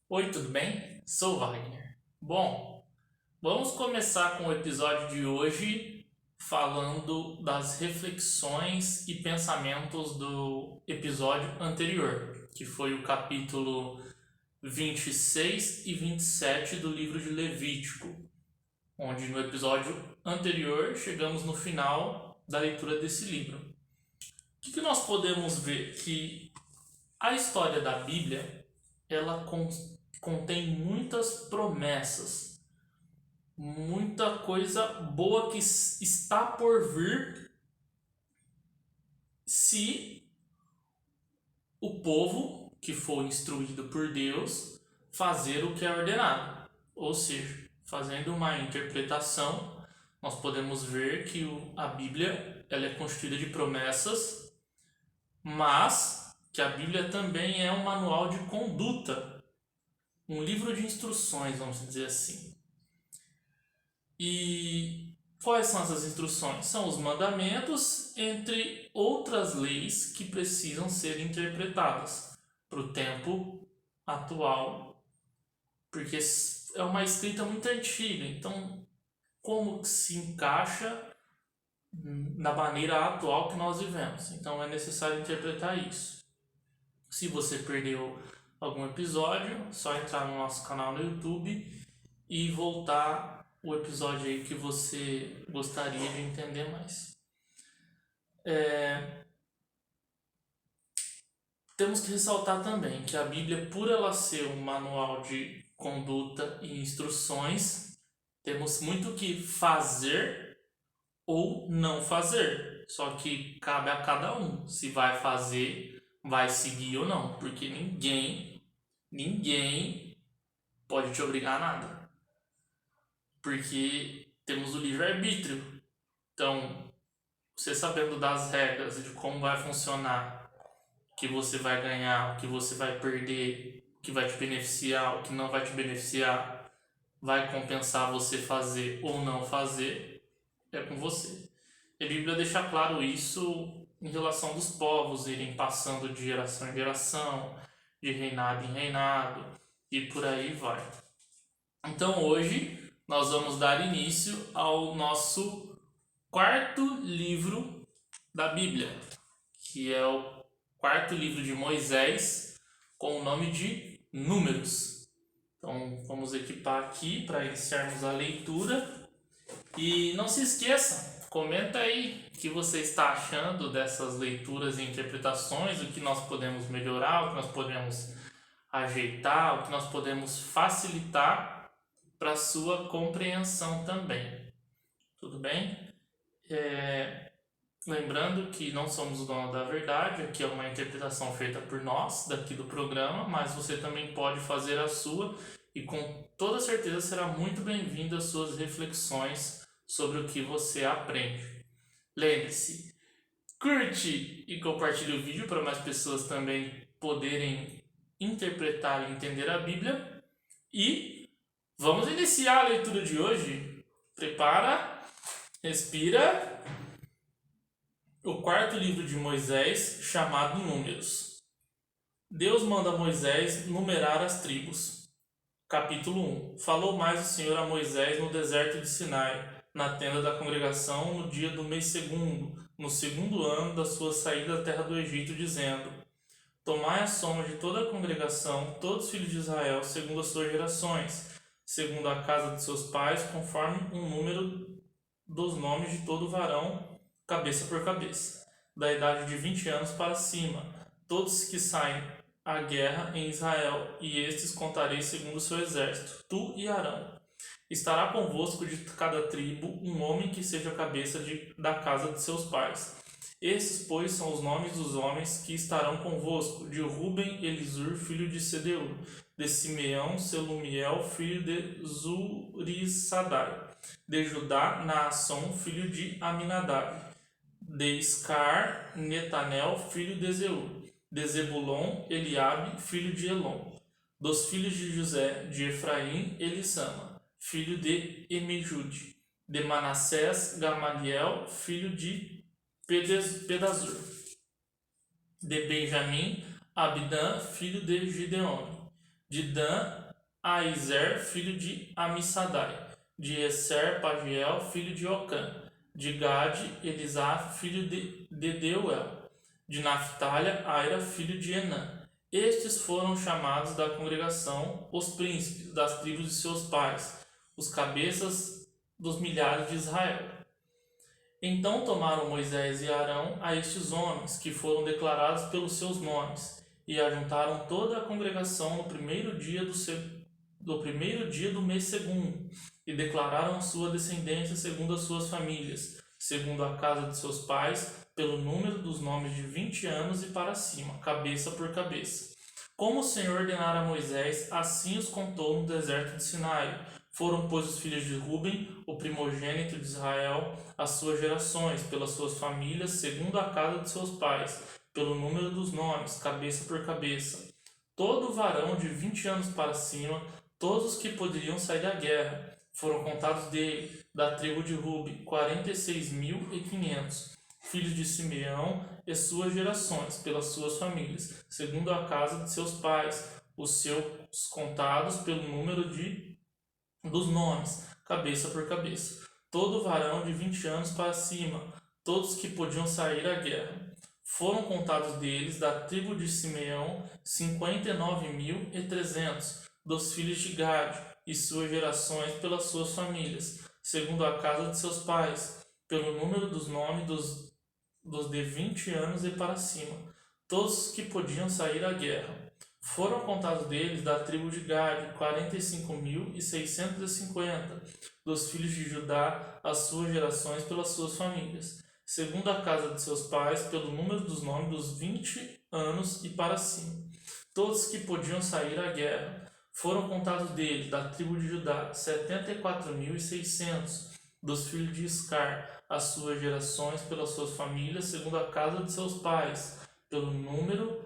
Oi, tudo bem? Sou Wagner. Bom, vamos começar com o episódio de hoje falando das reflexões e pensamentos do episódio anterior, que foi o capítulo 26 e 27 do livro de Levítico, onde no episódio anterior chegamos no final da leitura desse livro. O que nós podemos ver? Que a história da Bíblia ela contém muitas promessas, muita coisa boa que está por vir se o povo que for instruído por Deus fazer o que é ordenado. Ou seja, fazendo uma interpretação, nós podemos ver que a Bíblia ela é constituída de promessas, mas que a Bíblia também é um manual de conduta, um livro de instruções, vamos dizer assim. E quais são essas instruções? São os mandamentos, entre outras leis que precisam ser interpretadas para o tempo atual, porque é uma escrita muito antiga, então como se encaixa na maneira atual que nós vivemos? Então é necessário interpretar isso. Se você perdeu algum episódio, só entrar no nosso canal no YouTube e voltar o episódio aí que você gostaria de entender mais. Temos que ressaltar também que a Bíblia, por ela ser um manual de conduta e instruções, temos muito que fazer ou não fazer. Só que cabe a cada um se vai fazer, vai seguir ou não, porque ninguém pode te obrigar a nada. Porque temos o livre-arbítrio. Então, você sabendo das regras e de como vai funcionar, o que você vai ganhar, o que você vai perder, o que vai te beneficiar, o que não vai te beneficiar, vai compensar você fazer ou não fazer, é com você. E a Bíblia deixa claro isso em relação dos povos irem passando de geração em geração, de reinado em reinado, e por aí vai. Então hoje nós vamos dar início ao nosso quarto livro da Bíblia, que é o quarto livro de Moisés, com o nome de Números. Então vamos equipar aqui para iniciarmos a leitura. E não se esqueça, comenta aí o que você está achando dessas leituras e interpretações, o que nós podemos melhorar, o que nós podemos ajeitar, o que nós podemos facilitar para a sua compreensão também. Tudo bem? Lembrando que não somos o dono da verdade, aqui é uma interpretação feita por nós, daqui do programa, mas você também pode fazer a sua e com toda certeza será muito bem-vindo as suas reflexões sobre o que você aprende. Lembre-se, curte e compartilhe o vídeo para mais pessoas também poderem interpretar e entender a Bíblia. E vamos iniciar a leitura de hoje. Prepara, respira. O quarto livro de Moisés, chamado Números. Deus manda Moisés numerar as tribos. Capítulo 1. Falou mais o Senhor a Moisés no deserto de Sinai, na tenda da congregação, no dia do mês segundo, no segundo ano da sua saída da terra do Egito, dizendo: Tomai a soma de toda a congregação, todos os filhos de Israel, segundo as suas gerações, segundo a casa de seus pais, conforme o número dos nomes de todo varão, cabeça por cabeça, da idade de 20 anos para cima, todos que saem à guerra em Israel, e estes contarei segundo o seu exército, tu e Arão. Estará convosco de cada tribo um homem que seja cabeça da casa de seus pais. Estes, pois, são os nomes dos homens que estarão convosco: de Ruben, Elisur, filho de Sedeur; de Simeão, Selumiel, filho de Zurissadai; de Judá, Naasson, filho de Aminadab; de Iscar, Netanel, filho de Zeur; de Zebulon, Eliabe, filho de Elon; dos filhos de José, de Efraim, Elissama, filho de Emijude; de Manassés, Gamaliel, filho de Pedazur; de Benjamim, Abidã, filho de Gideone; De Dan, Aizer, filho de Amissadai. De Esser, Pagiel, filho de Ocã. De Gade, Elisaf, filho de Deuel. De Naphtali, Aira, filho de Enã. Estes foram chamados da congregação os príncipes das tribos de seus pais, os cabeças dos milhares de Israel. Então tomaram Moisés e Arão a estes homens, que foram declarados pelos seus nomes, e ajuntaram toda a congregação no primeiro dia do mês segundo, e declararam sua descendência segundo as suas famílias, segundo a casa de seus pais, pelo número dos nomes de 20 anos e para cima, cabeça por cabeça. Como o Senhor ordenara a Moisés, assim os contou no deserto de Sinai. Foram, pois, os filhos de Ruben, o primogênito de Israel, as suas gerações, pelas suas famílias, segundo a casa de seus pais, pelo número dos nomes, cabeça por cabeça. Todo varão de 20 anos para cima, todos os que poderiam sair da guerra, foram contados dele, da tribo de Ruben, 46.500. Filhos de Simeão e suas gerações, pelas suas famílias, segundo a casa de seus pais, os seus contados pelo número dos nomes, cabeça por cabeça. Todo varão de 20 anos para cima, todos que podiam sair à guerra. Foram contados deles, da tribo de Simeão, 59.300, dos filhos de Gade e suas gerações pelas suas famílias, segundo a casa de seus pais, pelo número dos nomes dos de 20 anos e para cima, todos que podiam sair à guerra. Foram contados deles, da tribo de Gade, 45.650, dos filhos de Judá, as suas gerações pelas suas famílias, segundo a casa de seus pais, pelo número dos nomes dos 20 anos e para cima, todos que podiam sair à guerra. Foram contados deles, da tribo de Judá, 74.600, dos filhos de Iscar, as suas gerações pelas suas famílias, segundo a casa de seus pais, pelo número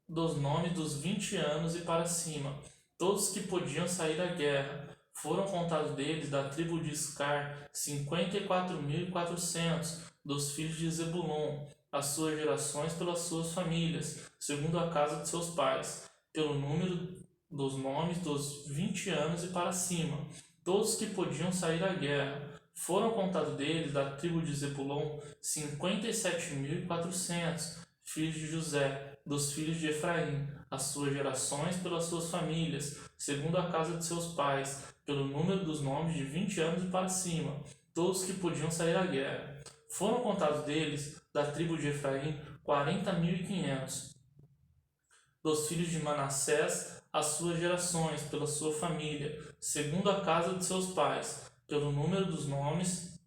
dos nomes dos 20 anos e para cima, todos que podiam sair à guerra. Foram contados deles, da tribo de Iscar, 54.400, dos filhos de Zebulon, as suas gerações pelas suas famílias, segundo a casa de seus pais, pelo número dos nomes dos 20 anos e para cima, todos que podiam sair à guerra. Foram contados deles, da tribo de Zebulon, 57.400, filhos de José, dos filhos de Efraim, as suas gerações pelas suas famílias, segundo a casa de seus pais, pelo número dos nomes de 20 anos e para cima, todos que podiam sair à guerra. Foram contados deles, da tribo de Efraim, 40.500, dos filhos de Manassés, as suas gerações pela sua família, segundo a casa de seus pais, pelo número dos nomes,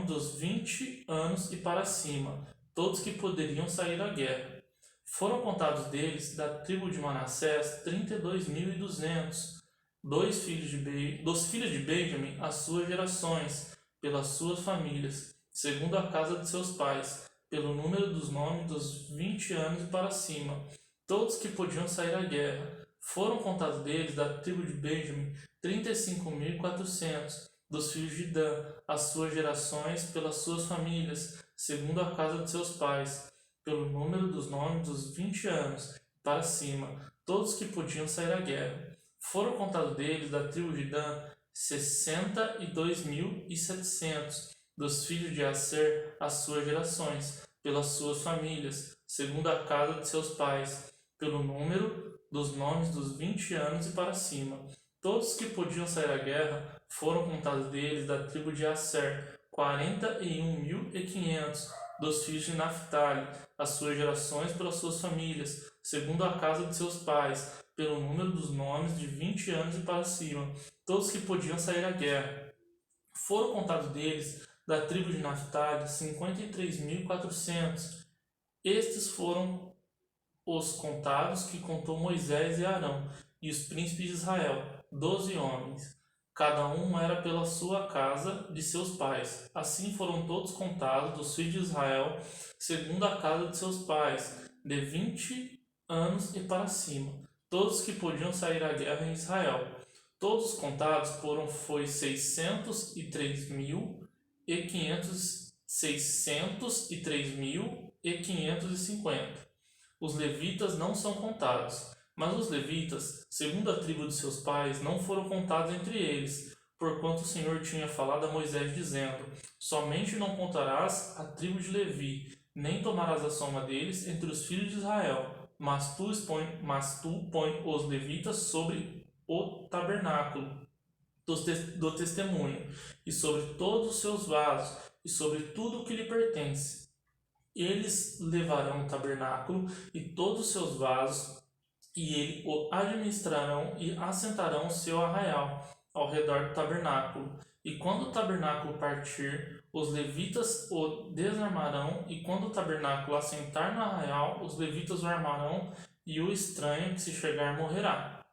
dos 20 anos e para cima, todos que poderiam sair à guerra. Foram contados deles, da tribo de Manassés, 32.200, dos filhos de Benjamim, as suas gerações, pelas suas famílias, segundo a casa de seus pais, pelo número dos nomes dos 20 anos e para cima, todos que podiam sair à guerra. Foram contados deles, da tribo de Benjamim, 35.400, dos filhos de Dan, as suas gerações pelas suas famílias, segundo a casa de seus pais, pelo número dos nomes dos 20 anos para cima, todos que podiam sair à guerra. Foram contados deles, da tribo de Dan, 62.700, dos filhos de Aser, as suas gerações, pelas suas famílias, segundo a casa de seus pais, pelo número dos nomes dos 20 anos e para cima. Todos que podiam sair à guerra foram contados deles, da tribo de Aser, 41.500, dos filhos de Naphtali, as suas gerações pelas suas famílias, segundo a casa de seus pais, pelo número dos nomes de 20 anos e para cima, todos que podiam sair à guerra. Foram contados deles, da tribo de Naphtali, 53.400. Estes foram os contados que contou Moisés e Arão, e os príncipes de Israel, 12 homens. Cada um era pela sua casa de seus pais. Assim foram todos contados dos filhos de Israel, segundo a casa de seus pais, de 20 anos e para cima, todos que podiam sair à guerra em Israel. Todos contados foi 603.550. Os levitas não são contados, Mas os levitas, segundo a tribo de seus pais, não foram contados entre eles, porquanto o Senhor tinha falado a Moisés, dizendo: somente não contarás a tribo de Levi, nem tomarás a soma deles entre os filhos de Israel, mas tu põe os levitas sobre o tabernáculo do testemunho, e sobre todos os seus vasos, e sobre tudo o que lhe pertence. Eles levarão o tabernáculo e todos os seus vasos, e ele o administrarão e assentarão o seu arraial ao redor do tabernáculo. E quando o tabernáculo partir, os levitas o desarmarão, e quando o tabernáculo assentar no arraial, os levitas o armarão, e o estranho que se chegar morrerá.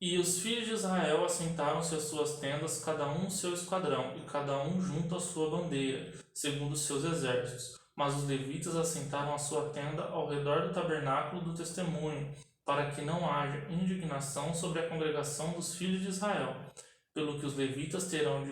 E os filhos de Israel assentaram-se às suas tendas, cada um no seu esquadrão, e cada um junto à sua bandeira, segundo os seus exércitos. Mas os levitas assentaram a sua tenda ao redor do tabernáculo do testemunho, para que não haja indignação sobre a congregação dos filhos de Israel, pelo que os levitas terão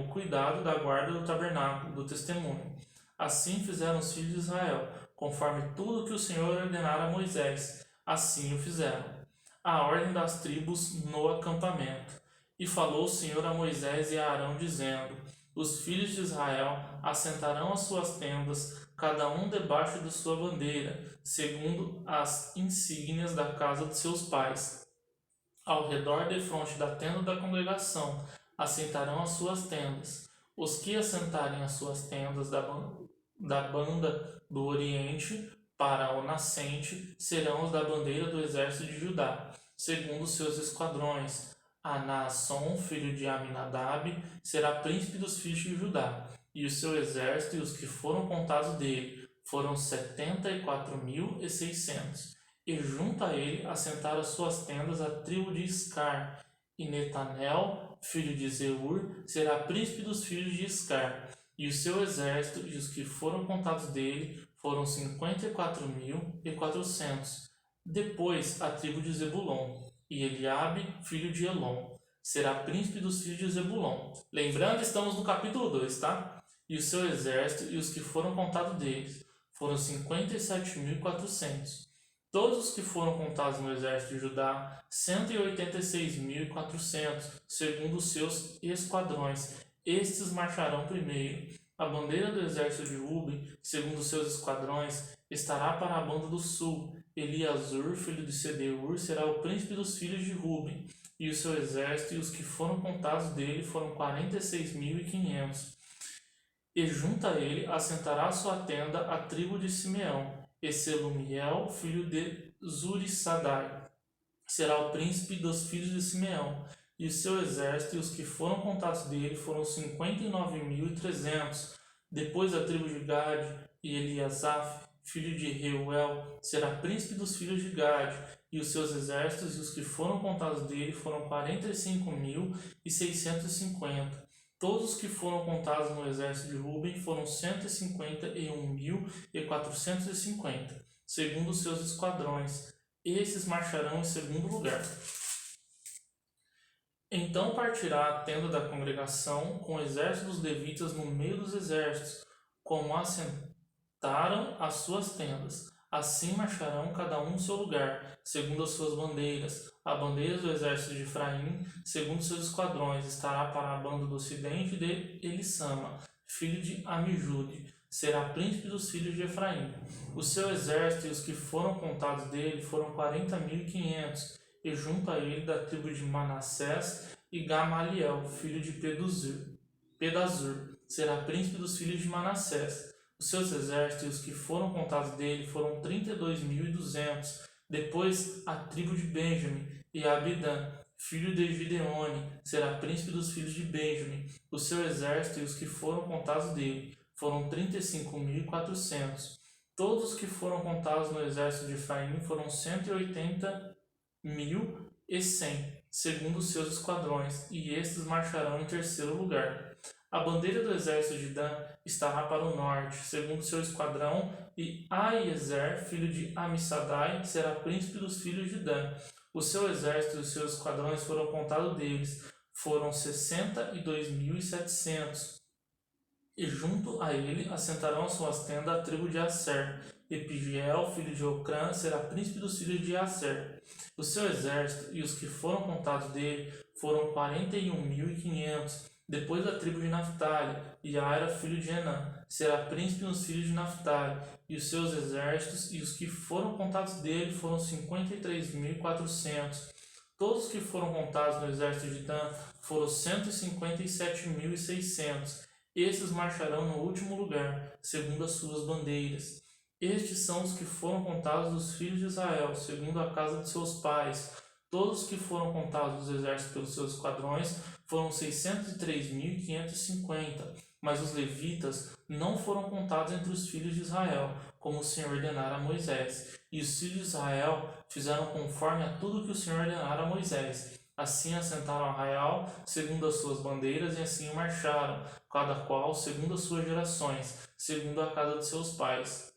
o cuidado da guarda do tabernáculo do testemunho. Assim fizeram os filhos de Israel, conforme tudo que o Senhor ordenara a Moisés, assim o fizeram. A ordem das tribos no acampamento. E falou o Senhor a Moisés e a Arão, dizendo: os filhos de Israel assentarão as suas tendas, cada um debaixo de sua bandeira, segundo as insígnias da casa de seus pais. Ao redor defronte da tenda da congregação assentarão as suas tendas. Os que assentarem as suas tendas da banda do oriente para o nascente serão os da bandeira do exército de Judá, segundo os seus esquadrões. Naasson, filho de Aminadab, será príncipe dos filhos de Judá, e o seu exército e os que foram contados dele foram 74.600. E junto a ele assentaram as suas tendas a tribo de Iscar, e Netanel, filho de Zeur, será príncipe dos filhos de Iscar, e o seu exército e os que foram contados dele foram 54.400. Depois a tribo de Zebulon, e Eliabe, filho de Elon, será príncipe dos filhos de Zebulon. Lembrando, estamos no capítulo 2, tá? E o seu exército e os que foram contados deles foram 57.400. Todos os que foram contados no exército de Judá, 186.400, segundo os seus esquadrões. Estes marcharão primeiro. A bandeira do exército de Ruben, segundo os seus esquadrões, estará para a banda do sul. Eliasur, filho de Sedeur, será o príncipe dos filhos de Ruben, e o seu exército e os que foram contados dele foram 46.500. E junto a ele assentará a sua tenda a tribo de Simeão, e Selumiel, filho de Zurissadai, será o príncipe dos filhos de Simeão, e o seu exército e os que foram contados dele foram 59.300. Depois a tribo de Gade, e Eliasaf, filho de Reuel, será príncipe dos filhos de Gade, e os seus exércitos e os que foram contados dele foram 45.650. Todos os que foram contados no exército de Ruben foram 151.450, segundo os seus esquadrões. Esses marcharão em segundo lugar. Então partirá a tenda da congregação com o exército dos levitas no meio dos exércitos, como assentaram as suas tendas. Assim marcharão cada um no seu lugar, segundo as suas bandeiras. A bandeira do exército de Efraim, segundo seus esquadrões, estará para a banda do ocidente de Elissama, filho de Amijude, será príncipe dos filhos de Efraim. O seu exército e os que foram contados dele foram 40.500, e junto a ele da tribo de Manassés, e Gamaliel, filho de Pedazur, será príncipe dos filhos de Manassés. Os seus exércitos e os que foram contados dele foram 32.200. Depois a tribo de Benjamim, e Abidã, filho de Gideone, será príncipe dos filhos de Benjamim. O seu exército e os que foram contados dele foram 35.400. Todos os que foram contados no exército de Efraim foram 180.100, segundo os seus esquadrões, e estes marcharão em terceiro lugar. A bandeira do exército de Dan estará para o norte, segundo seu esquadrão, e Aiezer, filho de Amissadai, será príncipe dos filhos de Dan. O seu exército e os seus esquadrões foram contados deles, foram 62.700. E junto a ele assentarão as suas tendas a tribo de Asser, e Pigiel, filho de Ocrã, será príncipe dos filhos de Aser. O seu exército e os que foram contados dele foram 41.500. Depois da tribo de Naphtali, Iaira, filho de Enã, será príncipe nos filhos de Naphtali, e os seus exércitos e os que foram contados dele foram 53.400. Todos os que foram contados no exército de Dan foram 157.600. Esses marcharão no último lugar, segundo as suas bandeiras. Estes são os que foram contados dos filhos de Israel, segundo a casa de seus pais. Todos os que foram contados dos exércitos pelos seus esquadrões foram 603.550. Mas os levitas não foram contados entre os filhos de Israel, como o Senhor ordenara a Moisés. E os filhos de Israel fizeram conforme a tudo que o Senhor ordenara a Moisés. Assim assentaram arraial, segundo as suas bandeiras, e assim marcharam, cada qual segundo as suas gerações, segundo a casa de seus pais.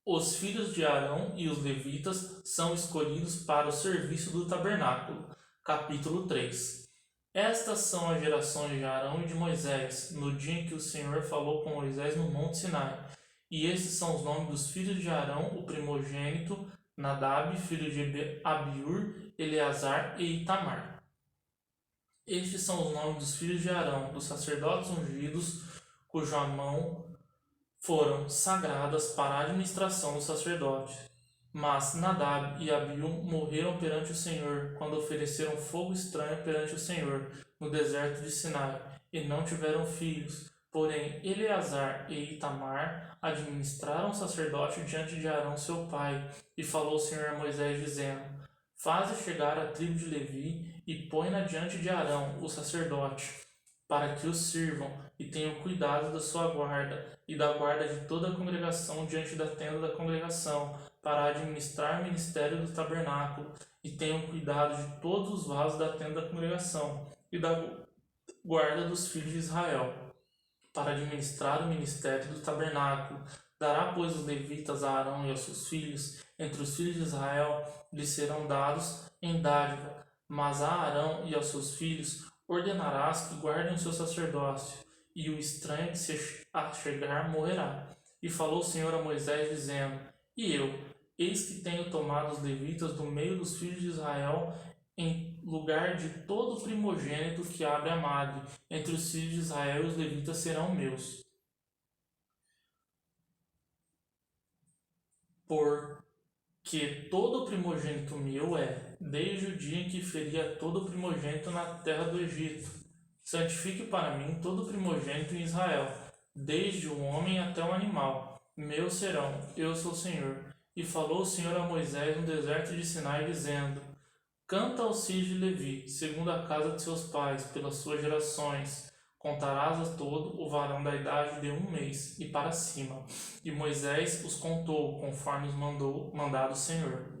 Os filhos de Arão e os levitas são escolhidos para o serviço do tabernáculo. Capítulo 3. Estas são as gerações de Arão e de Moisés, no dia em que o Senhor falou com Moisés no Monte Sinai. E estes são os nomes dos filhos de Arão, o primogênito, Nadab, filho de Abiur, Eleazar e Itamar. Estes são os nomes dos filhos de Arão, dos sacerdotes ungidos, cuja mão foram sagradas para a administração do sacerdote. Mas Nadab e Abiú morreram perante o Senhor, quando ofereceram fogo estranho perante o Senhor, no deserto de Sinai, e não tiveram filhos. Porém, Eleazar e Itamar administraram o sacerdote diante de Arão seu pai, e falou o Senhor a Moisés, dizendo: Faze chegar a tribo de Levi, e põe-na diante de Arão, o sacerdote, para que os sirvam, e tenham cuidado da sua guarda, e da guarda de toda a congregação diante da tenda da congregação, para administrar o ministério do tabernáculo, e tenham cuidado de todos os vasos da tenda da congregação, e da guarda dos filhos de Israel, para administrar o ministério do tabernáculo. Dará, pois, os levitas a Arão e aos seus filhos, entre os filhos de Israel, lhes serão dados em dádiva, mas a Arão e aos seus filhos ordenarás que guardem o seu sacerdócio, e o estranho que se achegar morrerá. E falou o Senhor a Moisés, dizendo: E eu, eis que tenho tomado os levitas do meio dos filhos de Israel, em lugar de todo primogênito que abre a madre. Entre os filhos de Israel os levitas serão meus. Porque todo primogênito meu é, desde o dia em que feri a todo primogênito na terra do Egito. Santifique para mim todo primogênito em Israel, desde o homem até o animal. Meus serão, eu sou o Senhor. E falou o Senhor a Moisés no deserto de Sinai, dizendo: Canta aos filhos de Levi, segundo a casa de seus pais, pelas suas gerações. Contarás a todo o varão da idade de 1 mês e para cima. E Moisés os contou, conforme os mandado o Senhor,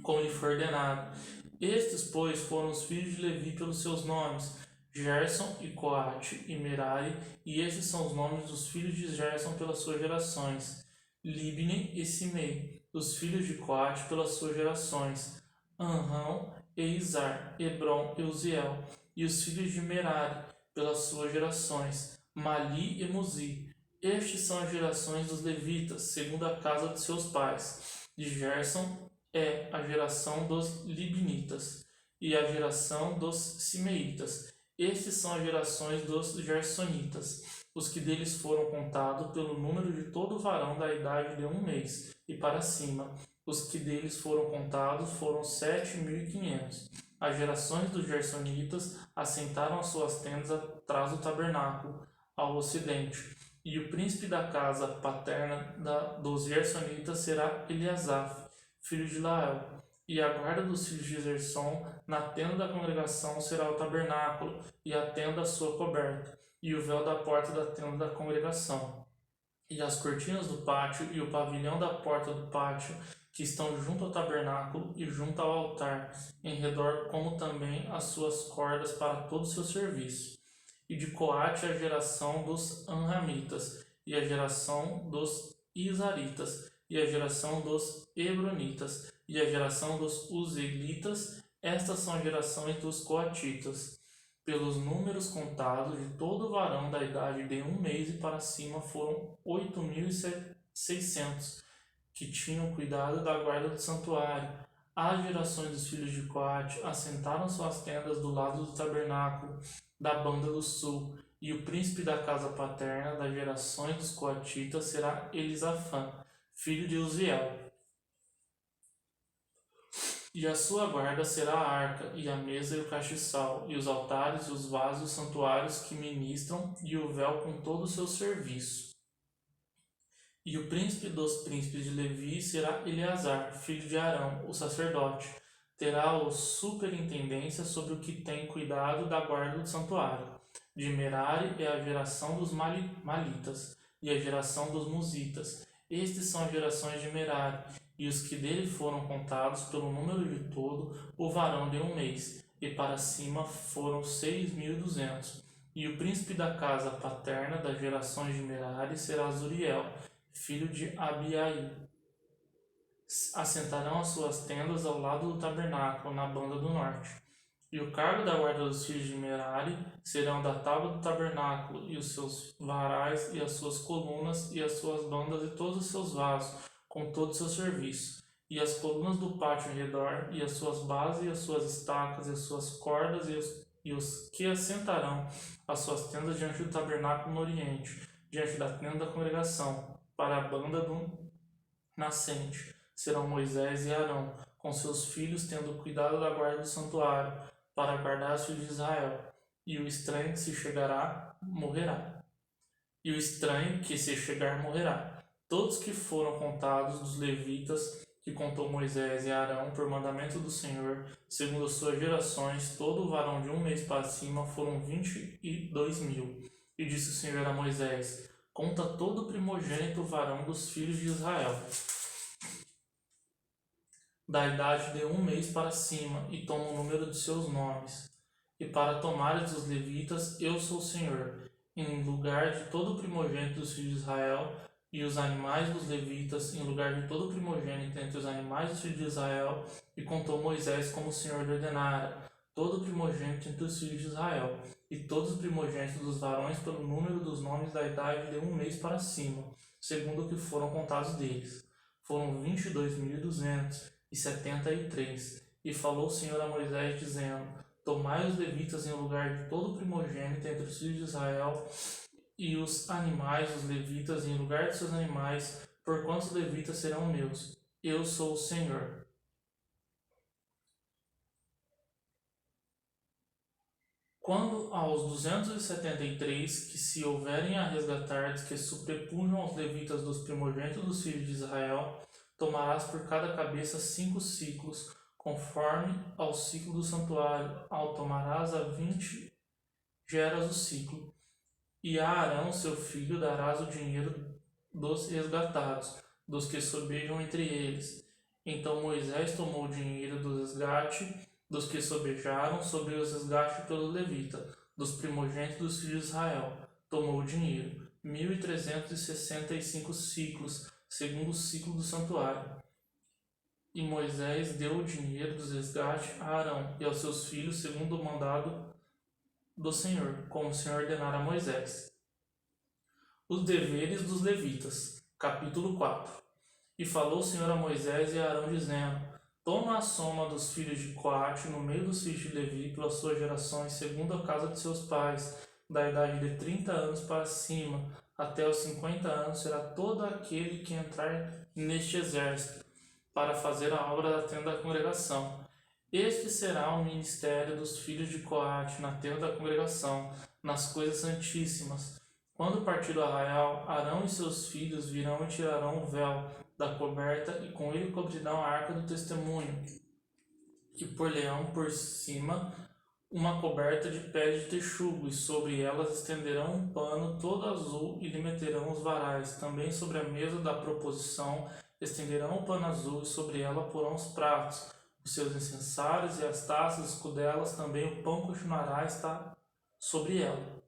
como lhe foi ordenado. Estes, pois, foram os filhos de Levi pelos seus nomes: Gerson e Coate e Merari, e estes são os nomes dos filhos de Gerson pelas suas gerações: Libni e Simei, os filhos de Coate pelas suas gerações: Anrão e Izar, Hebron e Uziel, e os filhos de Merari pelas suas gerações: Mali e Muzi. Estes são as gerações dos levitas, segundo a casa de seus pais. De Gerson é a geração dos Libnitas, e a geração dos Simeitas. Estes são as gerações dos Gersonitas, os que deles foram contados pelo número de todo varão da idade de 1 mês e para cima. Os que deles foram contados foram 7.500. As gerações dos Gersonitas assentaram as suas tendas atrás do tabernáculo, ao ocidente. E o príncipe da casa paterna dos Gersonitas será Eliasaf, filho de Lael. E a guarda dos filhos de Gerson na tenda da congregação será o tabernáculo, e a tenda a sua coberta, e o véu da porta da tenda da congregação. E as cortinas do pátio e o pavilhão da porta do pátio, que estão junto ao tabernáculo e junto ao altar, em redor, como também as suas cordas para todo o seu serviço. E de Coate a geração dos Anramitas, e a geração dos Izaritas, e a geração dos Hebronitas, e a geração dos Uzelitas. Estas são as gerações dos Coatitas. Pelos números contados de todo varão da idade de 1 mês e para cima foram 8.600. que tinham cuidado da guarda do santuário. As gerações dos filhos de Coate assentaram suas tendas do lado do tabernáculo da banda do sul, e o príncipe da casa paterna das gerações dos coatitas será Elisafã, filho de Uziel. E a sua guarda será a arca, e a mesa e o castiçal, e os altares e os vasos e os santuários que ministram, e o véu com todo o seu serviço. E o príncipe dos príncipes de Levi será Eleazar, filho de Arão, o sacerdote. Terá a superintendência sobre o que tem cuidado da guarda do santuário. De Merari é a geração dos malitas, e a geração dos musitas. Estes são as gerações de Merari, e os que dele foram contados pelo número de todo, o varão de um mês, e para cima foram 6.200. E o príncipe da casa paterna das gerações de Merari será Zuriel, filho de Abiaí. Assentarão as suas tendas ao lado do tabernáculo, na banda do norte. E o cargo da guarda dos filhos de Merari serão da tábua do tabernáculo, e os seus varais, e as suas colunas, e as suas bandas, e todos os seus vasos, com todo o seu serviço. E as colunas do pátio ao redor, e as suas bases, e as suas estacas, e as suas cordas, e os que assentarão as suas tendas diante do tabernáculo no oriente, diante da tenda da congregação, para a banda do nascente, serão Moisés e Arão, com seus filhos, tendo cuidado da guarda do santuário, para guardar os filhos de Israel. E o estranho que se chegará, morrerá. E o estranho que se chegar, morrerá. Todos que foram contados dos levitas, que contou Moisés e Arão, por mandamento do Senhor, segundo as suas gerações, todo o varão de um mês para cima, foram 22.000. E disse o Senhor a Moisés: conta todo o primogênito varão dos filhos de Israel, da idade de um mês para cima, e toma o número de seus nomes. E para tomares os levitas, eu sou o Senhor, em lugar de todo o primogênito dos filhos de Israel, e os animais dos levitas, em lugar de todo o primogênito entre os animais dos filhos de Israel, e contou Moisés como o Senhor lhe ordenara, todo o primogênito entre os filhos de Israel, e todos os primogênitos dos varões pelo número dos nomes da idade de um mês para cima, segundo o que foram contados deles. Foram 22.273. E falou o Senhor a Moisés, dizendo: tomai os levitas em lugar de todo o primogênito entre os filhos de Israel, e os animais, os levitas, em lugar de seus animais, porquanto os levitas serão meus. Eu sou o Senhor. Quando aos 273 que se houverem a resgatar, que sobrepujam aos levitas dos primogênitos dos filhos de Israel, tomarás por cada cabeça 5 ciclos, conforme ao ciclo do santuário, ao tomarás a 20 geras o ciclo. E a Arão, seu filho, darás o dinheiro dos resgatados, dos que sobejam entre eles. Então Moisés tomou o dinheiro do resgate dos que sobejaram sobre os resgates pelo levita, dos primogênitos dos filhos de Israel. Tomou o dinheiro, 1.365 ciclos, segundo o ciclo do santuário. E Moisés deu o dinheiro dos resgates a Arão e aos seus filhos, segundo o mandado do Senhor, como o Senhor ordenara a Moisés. Os deveres dos levitas. Capítulo 4. E falou o Senhor a Moisés e a Arão, dizendo: toma a soma dos filhos de Coate no meio dos filhos de Levi pelas suas gerações, segundo a casa de seus pais, da idade de 30 anos para cima, até os 50 anos será todo aquele que entrar neste exército, para fazer a obra da tenda da congregação. Este será o ministério dos filhos de Coate na tenda da congregação, nas coisas santíssimas. Quando partir do arraial, Arão e seus filhos virão e tirarão o véu da coberta, e com ele cobrirão a arca do testemunho, e por-lhe-ão por cima uma coberta de pele de texugo, e sobre elas estenderão um pano todo azul, e lhe meterão os varais. Também sobre a mesa da proposição estenderão o pano azul, e sobre ela porão os pratos, os seus incensários e as taças, escudelas. Também o pão continuará a estar sobre ela.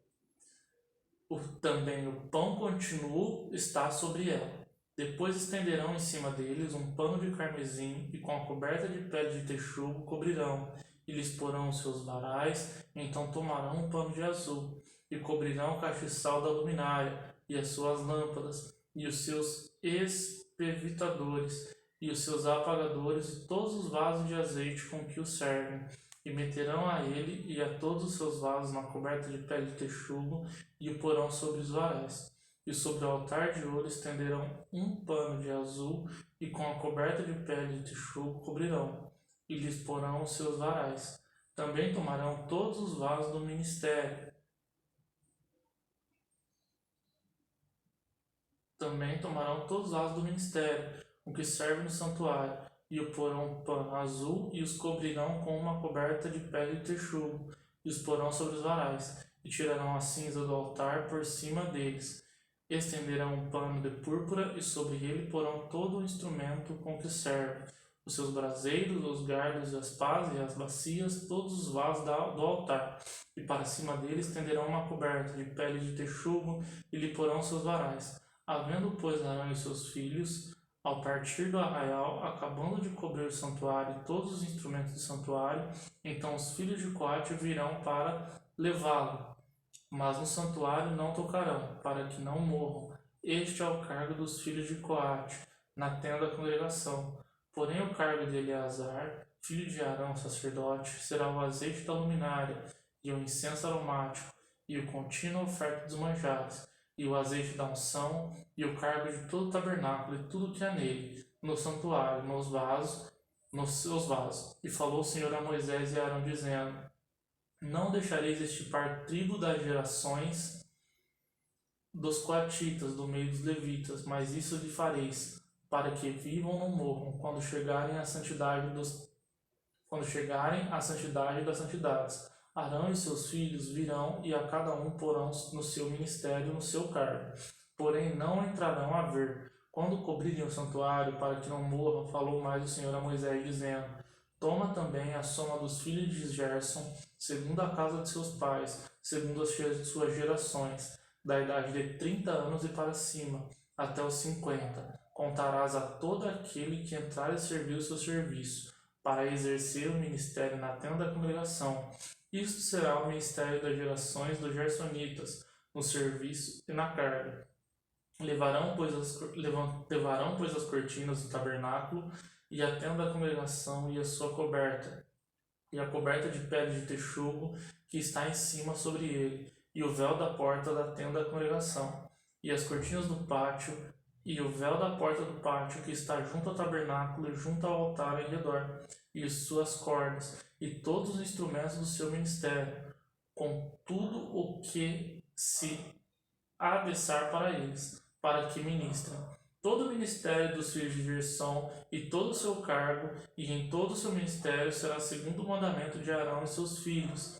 Também o pão continuo está sobre ela. Depois estenderão em cima deles um pano de carmesim, e com a coberta de pele de texugo cobrirão, e lhes porão os seus varais. Então tomarão um pano de azul, e cobrirão o castiçal da luminária, e as suas lâmpadas, e os seus pevitadores, e os seus apagadores, e todos os vasos de azeite com que o servem. E meterão a ele e a todos os seus vasos na coberta de pele de texugo, e o porão sobre os varais. E sobre o altar de ouro estenderão um pano de azul, e com a coberta de pele de texugo cobrirão, e lhes porão os seus varais. Também tomarão todos os vasos do ministério. O que serve no santuário, e o porão um pano azul, e os cobrirão com uma coberta de pele de texugo, e os porão sobre os varais, e tirarão a cinza do altar por cima deles. Estenderão um pano de púrpura, e sobre ele porão todo o instrumento com que serve, os seus braseiros, os gardos, as pás e as bacias, todos os vasos do altar. E para cima dele estenderão uma coberta de pele de texugo, e lhe porão seus varais. Havendo, pois, Arão e seus filhos, ao partir do arraial, acabando de cobrir o santuário e todos os instrumentos do santuário, então os filhos de Coate virão para levá-lo. Mas no santuário não tocarão, para que não morram. Este é o cargo dos filhos de Coate, na tenda da congregação. Porém o cargo de Eleazar, filho de Arão, sacerdote, será o azeite da luminária, e o incenso aromático, e o contínuo oferta dos manjares, e o azeite da unção, e o cargo de todo o tabernáculo e tudo que há nele, no santuário, nos seus vasos. E falou o Senhor a Moisés e a Arão, dizendo: Não deixareis extirpar tribo das gerações dos coatitas do meio dos levitas, mas isso lhe fareis, para que vivam ou não morram, quando chegarem à santidade das santidades. Arão e seus filhos virão, e a cada um porão no seu ministério, no seu cargo. Porém não entrarão a ver. Quando cobrirem o santuário, para que não morram, falou mais o Senhor a Moisés, dizendo: Toma também a soma dos filhos de Gerson, segundo a casa de seus pais, segundo as suas gerações, da idade de 30 anos e para cima, até os 50. Contarás a todo aquele que entrar e servir o seu serviço, para exercer o ministério na tenda da congregação. Isto será o ministério das gerações dos gersonitas, no serviço e na carga. Levarão, pois, as cortinas do tabernáculo, e a tenda da congregação e a sua coberta, e a coberta de pele de texugo que está em cima sobre ele, e o véu da porta da tenda da congregação, e as cortinas do pátio, e o véu da porta do pátio que está junto ao tabernáculo e junto ao altar em redor, e suas cordas, e todos os instrumentos do seu ministério, com tudo o que se adeçar para eles, para que ministrem. Todo o ministério dos filhos de Gersom e todo o seu cargo, e em todo o seu ministério será segundo o mandamento de Arão e seus filhos,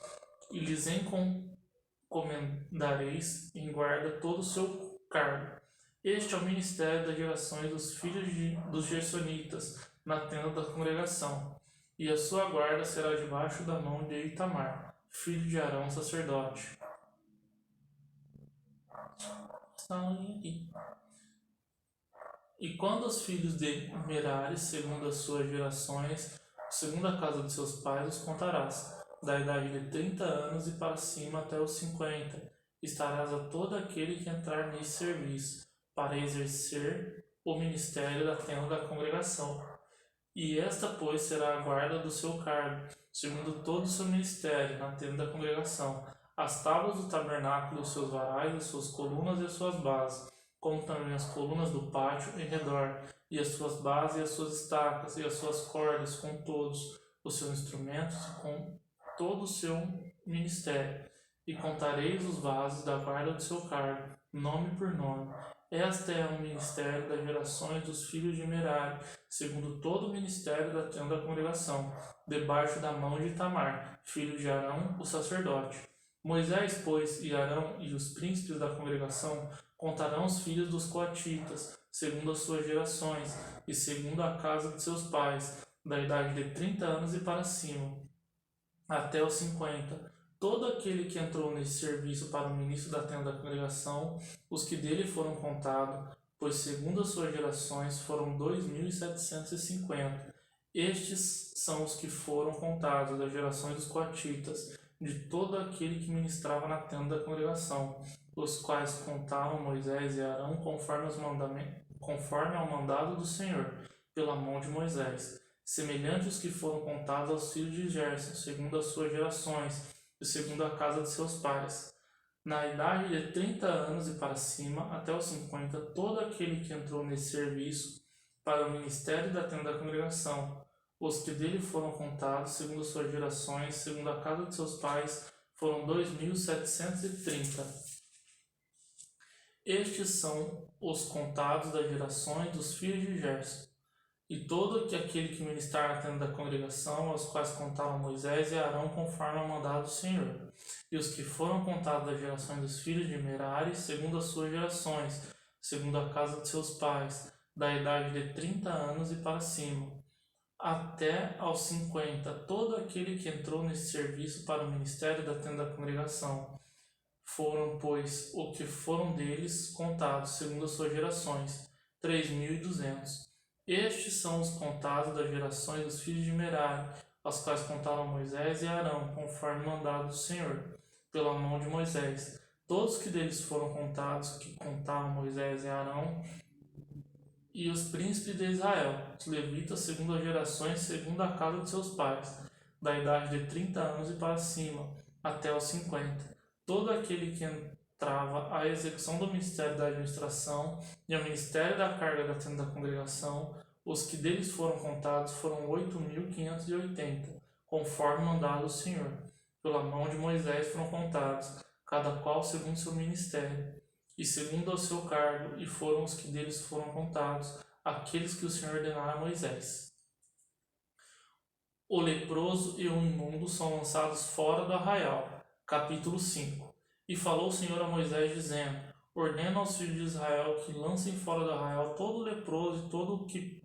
e lhes encomendareis em guarda todo o seu cargo. Este é o ministério das gerações dos filhos dos gersonitas, na tenda da congregação, e a sua guarda será debaixo da mão de Itamar, filho de Arão, sacerdote. E quando os filhos de Merari, segundo as suas gerações, segundo a casa de seus pais, os contarás, da idade de 30 anos e para cima até os 50. Estarás a todo aquele que entrar nesse serviço, para exercer o ministério da tenda da congregação. E esta, pois, será a guarda do seu cargo, segundo todo o seu ministério, na tenda da congregação: as tábuas do tabernáculo, os seus varais, as suas colunas e as suas bases, como também as colunas do pátio em redor, e as suas bases e as suas estacas, e as suas cordas, com todos os seus instrumentos, e com todo o seu ministério. E contareis os vasos da guarda do seu cargo, nome por nome. Este é o ministério das gerações dos filhos de Merari, segundo todo o ministério da tenda da congregação, debaixo da mão de Itamar, filho de Arão, o sacerdote. Moisés, pois, e Arão e os príncipes da congregação contarão os filhos dos coatitas, segundo as suas gerações, e segundo a casa de seus pais, da idade de 30 anos e para cima, até os 50. Todo aquele que entrou nesse serviço para o ministro da tenda da congregação, os que dele foram contados, pois segundo as suas gerações foram 2.750. Estes são os que foram contados das gerações dos coatitas, de todo aquele que ministrava na tenda da congregação, os quais contaram Moisés e Arão conforme conforme ao mandado do Senhor, pela mão de Moisés, semelhantes aos que foram contados aos filhos de Gerson, segundo as suas gerações, e segundo a casa de seus pais. Na idade de 30 anos e para cima, até os 50, todo aquele que entrou nesse serviço para o ministério da tenda da congregação, os que dele foram contados, segundo as suas gerações, segundo a casa de seus pais, foram 2.730. Estes são os contados das gerações dos filhos de Gerson. E todo aquele que ministrar na tenda da congregação, aos quais contaram Moisés e Arão conforme ao mandado do Senhor. E os que foram contados das gerações dos filhos de Merari, segundo as suas gerações, segundo a casa de seus pais, da idade de 30 anos e para cima, até aos 50, todo aquele que entrou nesse serviço para o ministério da tenda da congregação. Foram, pois, o que foram deles contados, segundo as suas gerações, 3.200. Estes são os contados das gerações dos filhos de Merari, aos quais contaram Moisés e Arão, conforme o mandado do Senhor, pela mão de Moisés. Todos que deles foram contados, que contaram Moisés e Arão, e os príncipes de Israel, os levitas, segundo as gerações, segundo a casa de seus pais, da idade de 30 anos e para cima, até os 50. Todo aquele que entrava à execução do ministério da administração e ao ministério da carga da tenda da congregação, os que deles foram contados foram 8.580, conforme o mandado do Senhor. Pela mão de Moisés foram contados, cada qual segundo seu ministério, e segundo o seu cargo, e foram os que deles foram contados, aqueles que o Senhor ordenara a Moisés. O leproso e o imundo são lançados fora do arraial. Capítulo 5. E falou o Senhor a Moisés, dizendo: Ordena aos filhos de Israel que lancem fora do arraial todo leproso e todo o que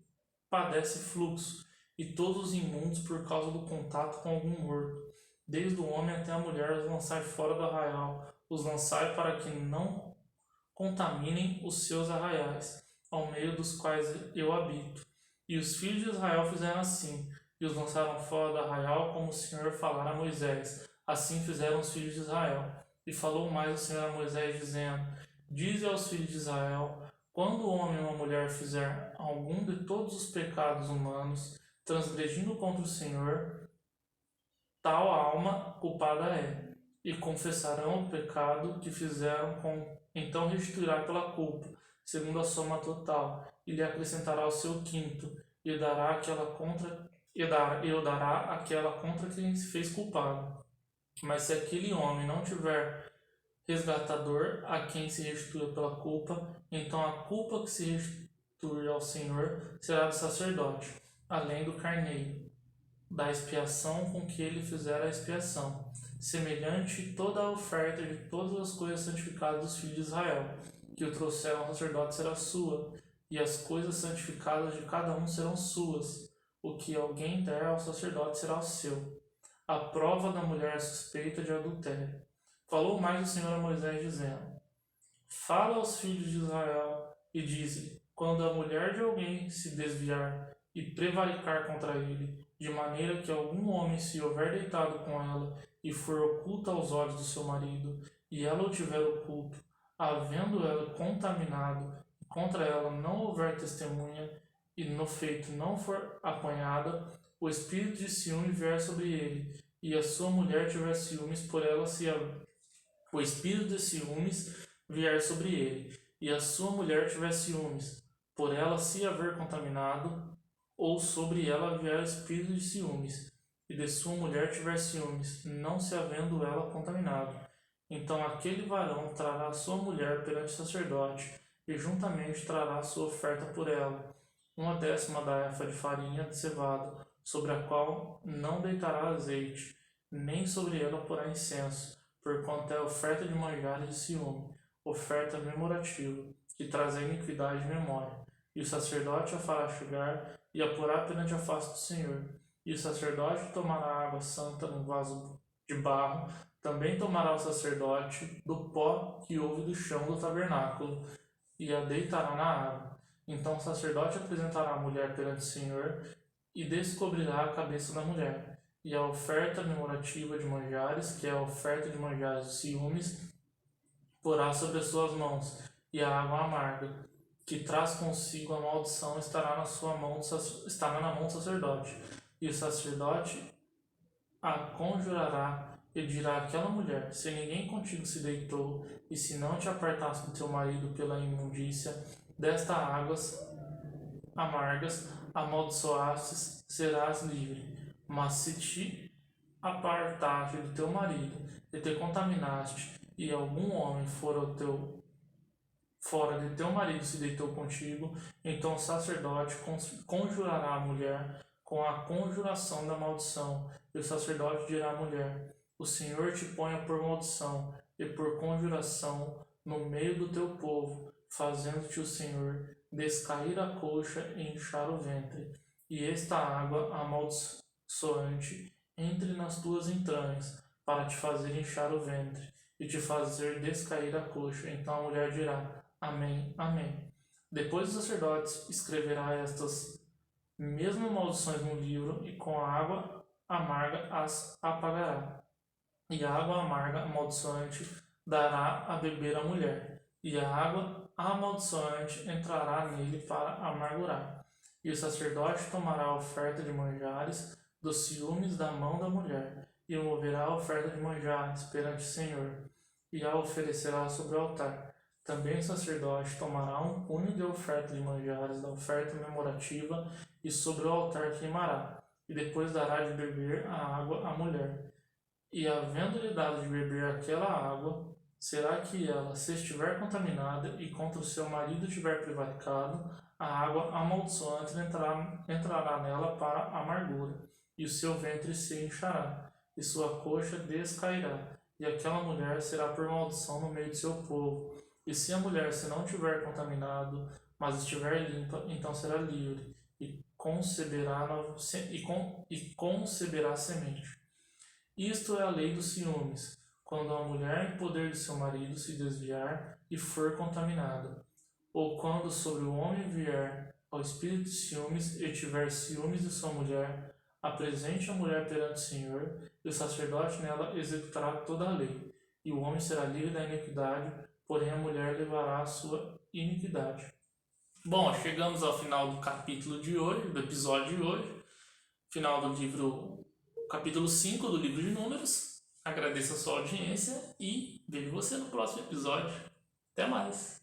padece fluxo, e todos os imundos por causa do contato com algum morto. Desde o homem até a mulher os lançai fora do arraial, os lançai para que não contaminem os seus arraiais, ao meio dos quais eu habito. E os filhos de Israel fizeram assim, e os lançaram fora do arraial, como o Senhor falara a Moisés. Assim fizeram os filhos de Israel. E falou mais o Senhor a Moisés, dizendo: Dize aos filhos de Israel: quando o homem ou a mulher fizer algum de todos os pecados humanos, transgredindo contra o Senhor, tal alma culpada é, e confessarão o pecado que fizeram, então restituirá pela culpa, segundo a soma total, e lhe acrescentará o seu quinto, e dará aquela contra quem se fez culpado. Mas se aquele homem não tiver resgatador a quem se restitua pela culpa, então a culpa que se restitui ao Senhor será do sacerdote, além do carneiro, da expiação com que ele fizer a expiação. Semelhante toda a oferta de todas as coisas santificadas dos filhos de Israel, que o trouxeram ao sacerdote será sua, e as coisas santificadas de cada um serão suas. O que alguém der ao sacerdote será o seu. A prova da mulher suspeita de adultério. Falou mais o Senhor a Moisés, dizendo: Fala aos filhos de Israel e dize: quando a mulher de alguém se desviar e prevaricar contra ele, de maneira que algum homem se houver deitado com ela e for oculta aos olhos do seu marido, e ela o tiver oculto, havendo ela contaminado, e contra ela não houver testemunha, e no feito não for apanhada, o espírito de ciúme vier sobre ele, e a sua mulher tiver ciúmes por ela o espírito de ciúmes vier sobre ele, e a sua mulher tiver ciúmes por ela se haver contaminado, ou sobre ela vier o espírito de ciúmes, e de sua mulher tiver ciúmes, não se havendo ela contaminado, então aquele varão trará a sua mulher perante o sacerdote, e juntamente trará a sua oferta por ela, 1/10 da efa de farinha de cevada, sobre a qual não deitará azeite, nem sobre ela porá incenso, porquanto é oferta de manjares de ciúme, oferta memorativa, que traz a iniquidade de memória. E o sacerdote a fará chegar e a porá perante a face do Senhor. E o sacerdote tomará água santa num vaso de barro, também tomará o sacerdote do pó que houve do chão do tabernáculo, e a deitará na água. Então o sacerdote apresentará a mulher perante o Senhor, e descobrirá a cabeça da mulher, e a oferta memorativa de manjares, que é a oferta de manjares de ciúmes, porá sobre as suas mãos, e a água amarga, que traz consigo a maldição estará na mão do sacerdote. E o sacerdote a conjurará e dirá àquela mulher: se ninguém contigo se deitou, e se não te apartaste do teu marido pela imundícia destas águas amargas, amaldiçoastes, serás livre. Mas se te apartaste do teu marido e te contaminaste, e algum homem fora de teu marido se deitou contigo, então o sacerdote conjurará a mulher com a conjuração da maldição, e o sacerdote dirá à mulher: o Senhor te ponha por maldição e por conjuração no meio do teu povo, fazendo-te o Senhor descair a coxa e inchar o ventre, e esta água amaldiçoante entre nas tuas entranhas, para te fazer inchar o ventre e te fazer descair a coxa. Então a mulher dirá: Amém, amém. Depois o sacerdote escreverá estas mesmas maldições no livro, e com a água amarga as apagará. E a água amarga amaldiçoante dará a beber à mulher, e a água amaldiçoante entrará nele para amargurar. E o sacerdote tomará a oferta de manjares dos ciúmes da mão da mulher, e moverá a oferta de manjares perante o Senhor, e a oferecerá sobre o altar. Também o sacerdote tomará um punho de oferta de manjares da oferta memorativa, e sobre o altar queimará, e depois dará de beber a água à mulher. E havendo-lhe dado de beber aquela água, será que ela, se estiver contaminada e contra o seu marido tiver prevaricado, a água amaldiçoante entrará nela para a amargura, e o seu ventre se inchará, e sua coxa descairá, e aquela mulher será por maldição no meio de seu povo. E se a mulher se não tiver contaminado, mas estiver limpa, então será livre, e conceberá semente. Isto é a lei dos ciúmes, quando a mulher em poder de seu marido se desviar e for contaminada, ou quando sobre o homem vier ao espírito de ciúmes e tiver ciúmes de sua mulher, apresente a mulher perante o Senhor, e o sacerdote nela executará toda a lei, e o homem será livre da iniquidade, porém a mulher levará a sua iniquidade. Bom, chegamos ao final do capítulo de hoje, do episódio de hoje, final do livro, capítulo 5 do livro de Números. Agradeço a sua audiência e vejo você no próximo episódio. Até mais!